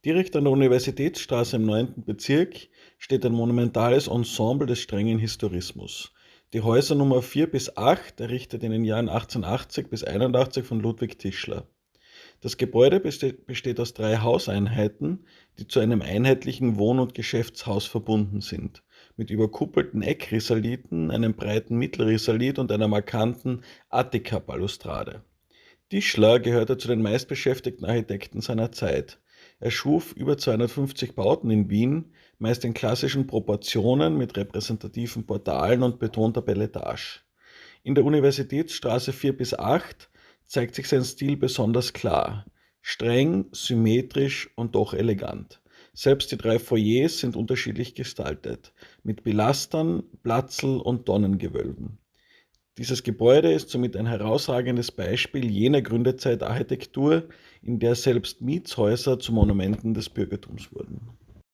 Direkt an der Universitätsstraße im 9. Bezirk steht ein monumentales Ensemble des strengen Historismus. Die Häuser Nummer 4 bis 8, errichtet in den Jahren 1880 bis 81 von Ludwig Tischler. Das Gebäude besteht aus 3 Hauseinheiten, die zu einem einheitlichen Wohn- und Geschäftshaus verbunden sind, mit überkuppelten Eckrisaliten, einem breiten Mittelrisalit und einer markanten Attikabalustrade. Tischler gehörte zu den meistbeschäftigten Architekten seiner Zeit. Er schuf über 250 Bauten in Wien, meist in klassischen Proportionen mit repräsentativen Portalen und betonter Beletage. In der Universitätsstraße 4 bis 8 zeigt sich sein Stil besonders klar. Streng, symmetrisch und doch elegant. Selbst die 3 Foyers sind unterschiedlich gestaltet, mit Pilastern, Platzl und Tonnengewölben. Dieses Gebäude ist somit ein herausragendes Beispiel jener Gründerzeitarchitektur, in der selbst Mietshäuser zu Monumenten des Bürgertums wurden.